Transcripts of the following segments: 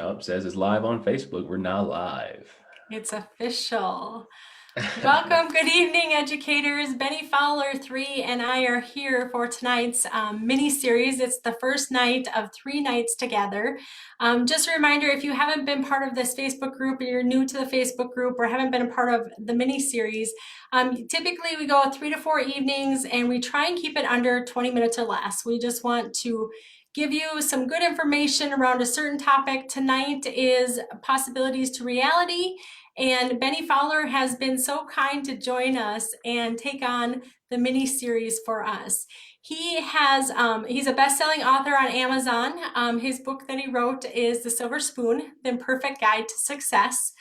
Oh, says it's live on Facebook. We're now live. It's official. Welcome, good evening, educators. Bennie Fowler III and I are here for tonight's mini series. It's the first night of 3 nights together. Just a reminder, if you haven't been part of this Facebook group, or you're new to the Facebook group, or haven't been a part of the mini series, typically we go 3 to 4 evenings and we try and keep it under 20 minutes or less. We just want to give you some good information around a certain topic. Tonight is possibilities to reality. And Bennie Fowler has been so kind to join us and take on the mini series for us. He's a best-selling author on Amazon. His book that he wrote is The Silver Spoon: The Imperfect Guide to Success.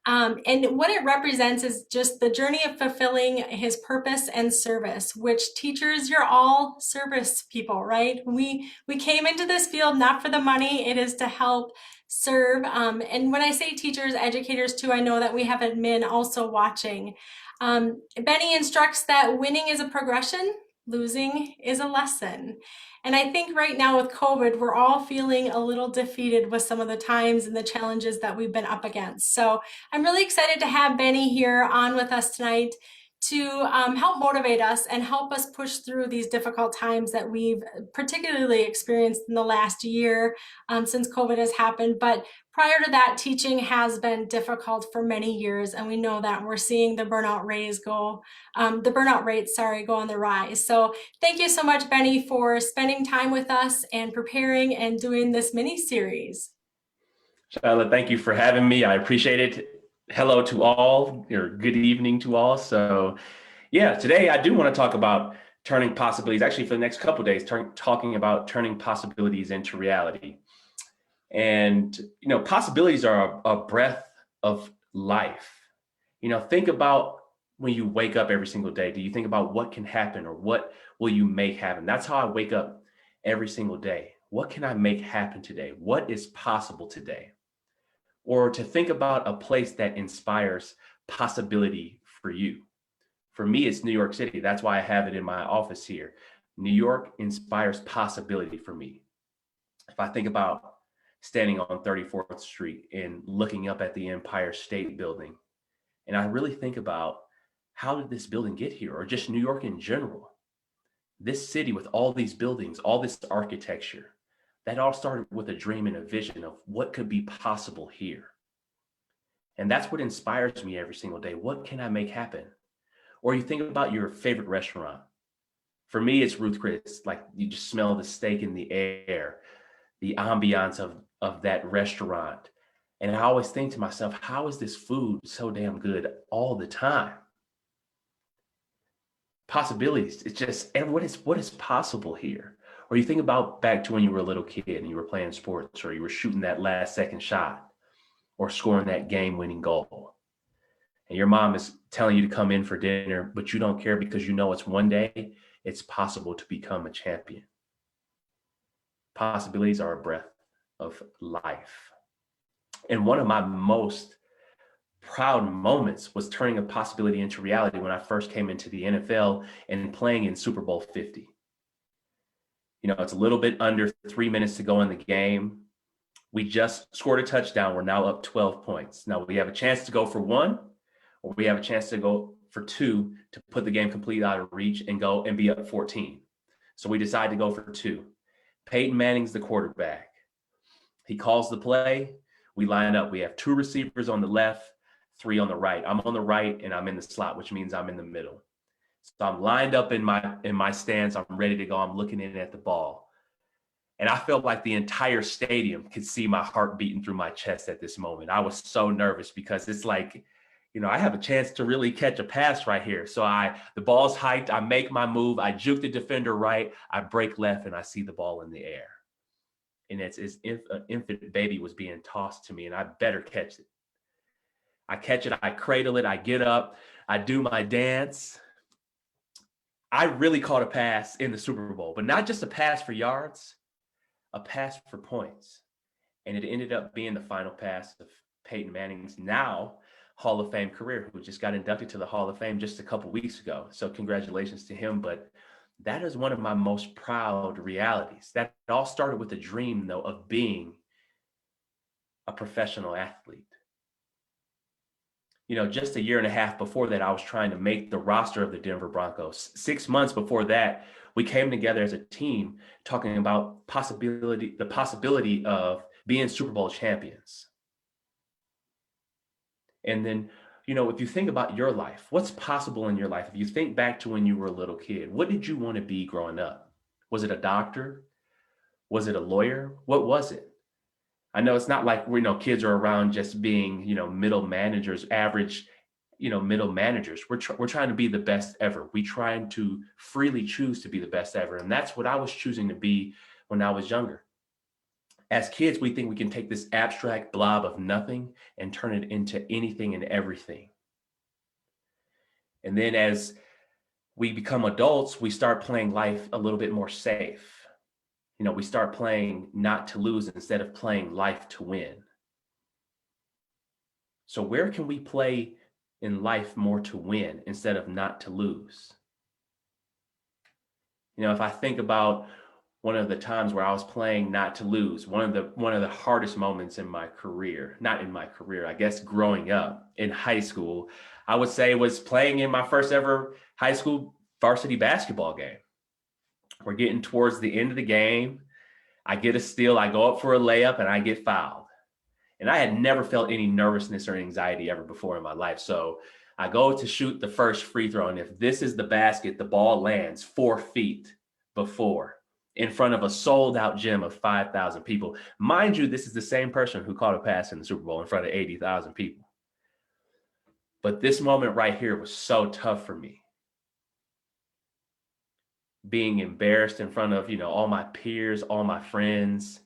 And what it represents is just the journey of fulfilling his purpose and service, which teachers, you're all service people, right? We came into this field not for the money. It is to help serve. And when I say teachers, educators too, I know that we have admin also watching. Bennie instructs that winning is a progression, losing is a lesson. And I think right now with COVID, we're all feeling a little defeated with some of the times and the challenges that we've been up against. So I'm really excited to have Bennie here on with us tonight to help motivate us and help us push through these difficult times that we've particularly experienced in the last year since COVID has happened. But prior to that, teaching has been difficult for many years, and we know that we're seeing the burnout rates go on the rise. So thank you so much, Bennie, for spending time with us and preparing and doing this mini series. Charlotte, thank you for having me. I appreciate it. Hello to all, or good evening to all. So, yeah, today I do want to talk about turning possibilities. Actually, for the next couple of days, talking about turning possibilities into reality. And possibilities are a breath of life. Think about when you wake up every single day. Do you think about what can happen or what will you make happen? That's how I wake up every single day. What can I make happen today? What is possible today? Or to think about a place that inspires possibility for you. For me, it's New York City. That's why I have it in my office here. New York inspires possibility for me. If I think about standing on 34th Street and looking up at the Empire State Building, and I really think about how did this building get here, or just New York in general? This city with all these buildings, all this architecture, that all started with a dream and a vision of what could be possible here. And that's what inspires me every single day. What can I make happen? Or you think about your favorite restaurant. For me, it's Ruth Chris. Like, you just smell the steak in the air, the ambiance of that restaurant. And I always think to myself, how is this food so damn good all the time? Possibilities. It's just, and what is possible here? Or you think about back to when you were a little kid and you were playing sports, or you were shooting that last second shot, or scoring that game-winning goal. And your mom is telling you to come in for dinner, but you don't care because you know it's one day it's possible to become a champion. Possibilities are a breath of life. And one of my most proud moments was turning a possibility into reality when I first came into the NFL and playing in Super Bowl 50. It's a little bit under 3 minutes to go in the game. We just scored a touchdown. We're now up 12 points. Now we have a chance to go for one, or we have a chance to go for two to put the game completely out of reach and go and be up 14. So we decide to go for two. Peyton Manning's the quarterback. He calls the play. We line up. We have two receivers on the left, three on the right. I'm on the right and I'm in the slot, which means I'm in the middle. So I'm lined up in my stance. I'm ready to go. I'm looking in at the ball. And I felt like the entire stadium could see my heart beating through my chest at this moment. I was so nervous because it's like, I have a chance to really catch a pass right here. So the ball's hiked. I make my move. I juke the defender right. I break left and I see the ball in the air. And it's as if an infant baby was being tossed to me, and I better catch it. I catch it. I cradle it. I get up. I do my dance. I really caught a pass in the Super Bowl, but not just a pass for yards, a pass for points. And it ended up being the final pass of Peyton Manning's now Hall of Fame career, who just got inducted to the Hall of Fame just a couple weeks ago. So congratulations to him. But that is one of my most proud realities. That all started with a dream, though, of being a professional athlete. Just a year and a half before that, I was trying to make the roster of the Denver Broncos. 6 months before that, we came together as a team talking about the possibility of being Super Bowl champions. And then, if you think about your life, what's possible in your life? If you think back to when you were a little kid, what did you want to be growing up? Was it a doctor? Was it a lawyer? What was it? I know it's not like kids are around just being middle managers, average middle managers. We're trying to be the best ever. We trying to freely choose to be the best ever, and that's what I was choosing to be when I was younger. As kids, we think we can take this abstract blob of nothing and turn it into anything and everything. And then as we become adults, we start playing life a little bit more safe. We start playing not to lose instead of playing life to win. So where can we play in life more to win instead of not to lose? If I think about one of the times where I was playing not to lose, one of the hardest moments in my career, not in my career, I guess growing up in high school, I would say was playing in my first ever high school varsity basketball game. We're getting towards the end of the game. I get a steal, I go up for a layup, and I get fouled. And I had never felt any nervousness or anxiety ever before in my life. So I go to shoot the first free throw. And if this is the basket, the ball lands 4 feet before in front of a sold out gym of 5,000 people. Mind you, this is the same person who caught a pass in the Super Bowl in front of 80,000 people. But this moment right here was so tough for me. Being embarrassed in front of, all my peers, all my friends.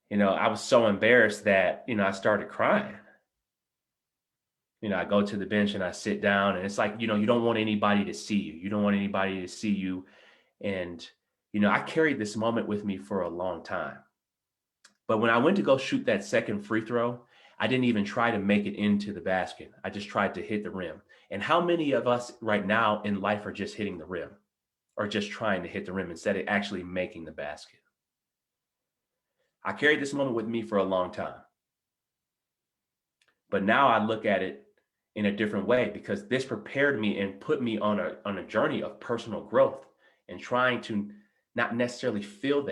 I was so embarrassed that, I started crying. I go to the bench and I sit down, and it's like, you don't want anybody to see you. You don't want anybody to see you. And, I carried this moment with me for a long time. But when I went to go shoot that second free throw, I didn't even try to make it into the basket. I just tried to hit the rim. And how many of us right now in life are just hitting the rim or just trying to hit the rim instead of actually making the basket? I carried this moment with me for a long time. But now I look at it in a different way because this prepared me and put me on a journey of personal growth and trying to not necessarily feel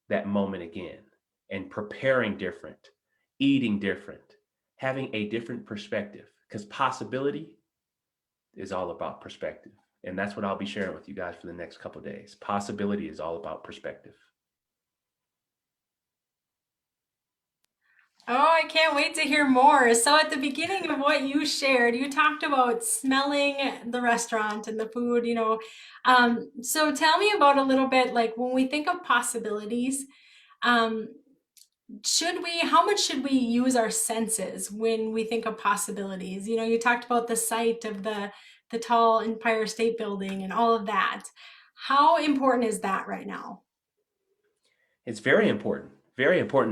that moment again, and preparing different, eating different, having a different perspective, because possibility is all about perspective. And that's what I'll be sharing with you guys for the next couple of days. Possibility is all about perspective. Oh, I can't wait to hear more. So, at the beginning of what you shared, you talked about smelling the restaurant and the food, So, tell me about a little bit like when we think of possibilities, um, how much should we use our senses when we think of possibilities? You talked about the site of the tall Empire State Building and all of that. How important is that right now? It's very important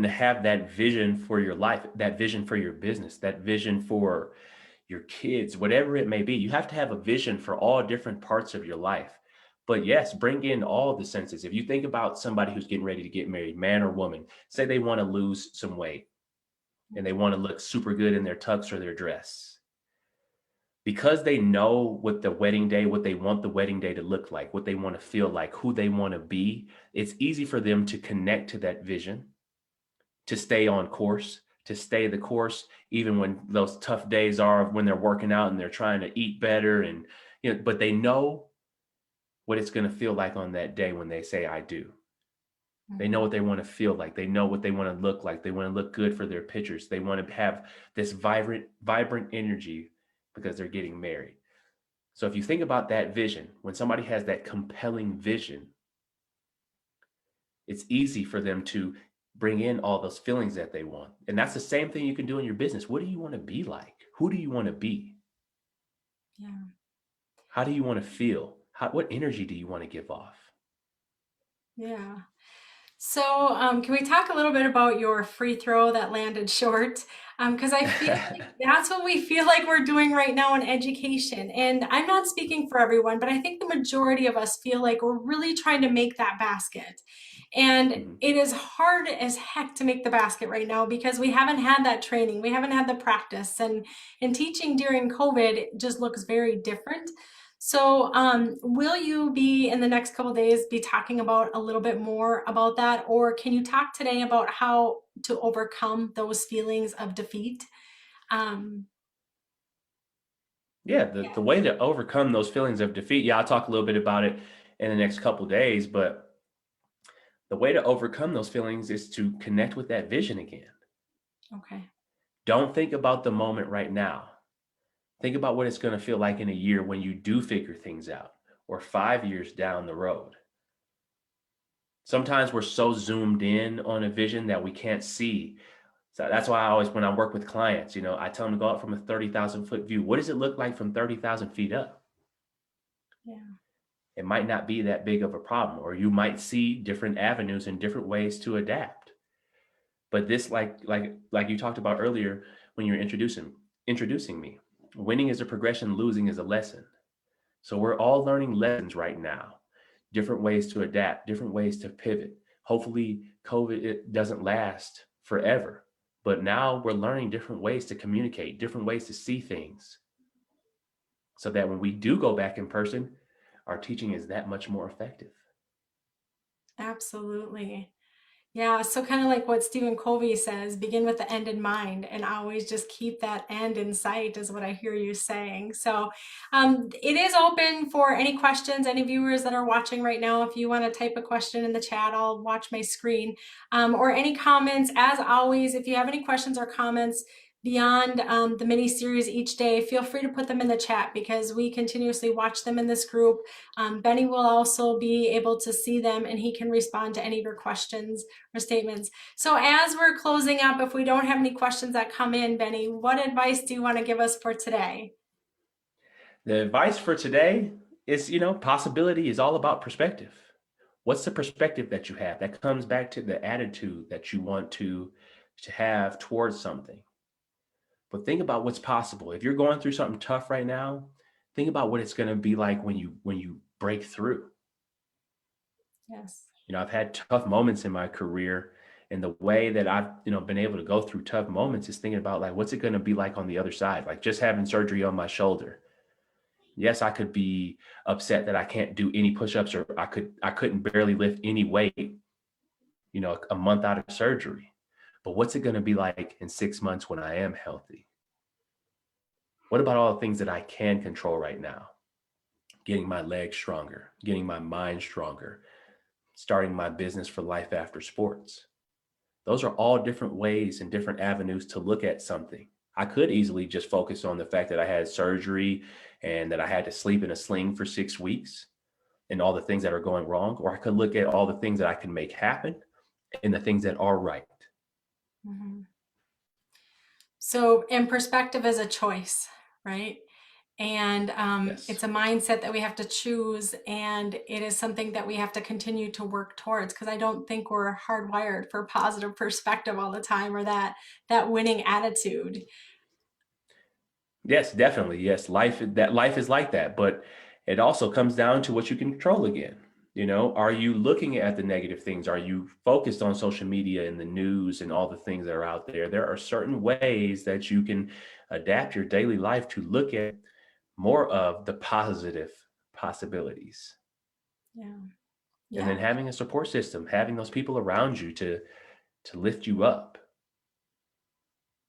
to have that vision for your life, that vision for your business, that vision for your kids, whatever it may be. You have to have a vision for all different parts of your life. But yes, bring in all the senses. If you think about somebody who's getting ready to get married, man or woman, say they want to lose some weight and they want to look super good in their tux or their dress. Because they know what they want the wedding day to look like, what they want to feel like, who they want to be, it's easy for them to connect to that vision, to stay on course, to stay the course, even when those tough days are when they're working out and they're trying to eat better. And, but they know what it's going to feel like on that day when they say, I do. They know what they want to feel like. They know what they want to look like. They want to look good for their pictures. They want to have this vibrant energy because they're getting married. So if you think about that vision, when somebody has that compelling vision, it's easy for them to bring in all those feelings that they want. And that's the same thing you can do in your business. What do you want to be like? Who do you want to be? Yeah. How do you want to feel? What energy do you want to give off? Yeah. So, can we talk a little bit about your free throw that landed short? Because I feel like that's what we feel like we're doing right now in education. And I'm not speaking for everyone, but I think the majority of us feel like we're really trying to make that basket. And Mhm. it is hard as heck to make the basket right now because we haven't had that training, we haven't had the practice, and teaching during COVID just looks very different. So, will you be in the next couple days be talking about a little bit more about that, or can you talk today about how to overcome those feelings of defeat? Um, Yeah, the way to overcome those feelings of defeat, yeah, I'll talk a little bit about it in the next couple days, but the way to overcome those feelings is to connect with that vision again. okay. Don't think about the moment right now. Think about what it's going to feel like in a year when you do figure things out, or 5 years down the road. Sometimes we're so zoomed in on a vision that we can't see. So that's why I always, when I work with clients, I tell them to go out from a 30,000 foot view. What does it look like from 30,000 feet up? Yeah. It might not be that big of a problem, or you might see different avenues and different ways to adapt. But this, like you talked about earlier when you're introducing me, winning is a progression, losing is a lesson. So we're all learning lessons right now, different ways to adapt, different ways to pivot. Hopefully, COVID it doesn't last forever, but now we're learning different ways to communicate, different ways to see things, so that when we do go back in person, our teaching is that much more effective. Absolutely. Yeah, so kind of like what Stephen Covey says, begin with the end in mind and always just keep that end in sight, is what I hear you saying. So it is open for any questions, any viewers that are watching right now. If you want to type a question in the chat, I'll watch my screen. Or any comments, as always, if you have any questions or comments beyond the mini series each day, feel free to put them in the chat because we continuously watch them in this group. Benny will also be able to see them and he can respond to any of your questions or statements. So as we're closing up, if we don't have any questions that come in, Benny, what advice do you want to give us for today? The advice for today is, possibility is all about perspective. What's the perspective that you have? That comes back to the attitude that you want to have towards something. But think about what's possible. If you're going through something tough right now, think about what it's going to be like when you break through. Yes. I've had tough moments in my career, and the way that I've, been able to go through tough moments is thinking about, like, what's it going to be like on the other side? Like just having surgery on my shoulder. Yes, I could be upset that I can't do any push-ups, or I couldn't barely lift any weight, a month out of surgery. But what's it going to be like in 6 months when I am healthy? What about all the things that I can control right now? Getting my legs stronger, getting my mind stronger, starting my business for life after sports. Those are all different ways and different avenues to look at something. I could easily just focus on the fact that I had surgery and that I had to sleep in a sling for 6 weeks and all the things that are going wrong, or I could look at all the things that I can make happen and the things that are right. Mm-hmm. So, and perspective is a choice, right? And Yes. it's a mindset that we have to choose, and it is something that we have to continue to work towards because I don't think we're hardwired for positive perspective all the time or that winning attitude. Yes, definitely. Yes, life is like that, but it also comes down to what you can control again. Are you looking at the negative things? Are you focused on social media and the news and all the things that are out there? There are certain ways that you can adapt your daily life to look at more of the positive possibilities. Yeah. And then Yeah. having a support system, having those people around you to lift you up.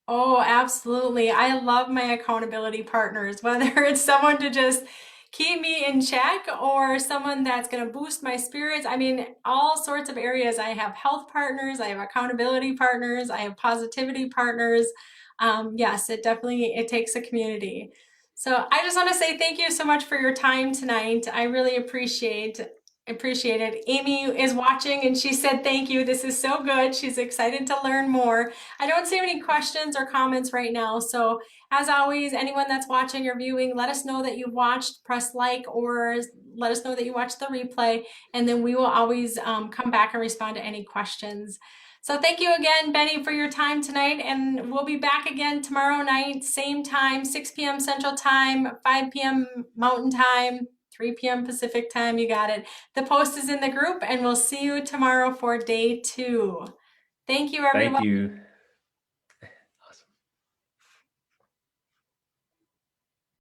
Oh, absolutely. I love my accountability partners, whether it's someone to just keep me in check or someone that's going to boost my spirits. I mean, all sorts of areas. I have health partners, I have accountability partners, I have positivity partners. Yes, it takes a community. So I just want to say thank you so much for your time tonight. I really appreciate it. Amy is watching and she said thank you. This is so good. She's excited to learn more. I don't see any questions or comments right now. So as always, anyone that's watching or viewing, let us know that you've watched, press like or let us know that you watched the replay, and then we will always come back and respond to any questions. So thank you again, Bennie, for your time tonight, and we'll be back again tomorrow night, same time, 6 p.m. Central Time, 5 p.m. Mountain Time, 3 p.m. Pacific Time. You got it. The post is in the group, and we'll see you tomorrow for day 2. Thank you, Thank everyone. you.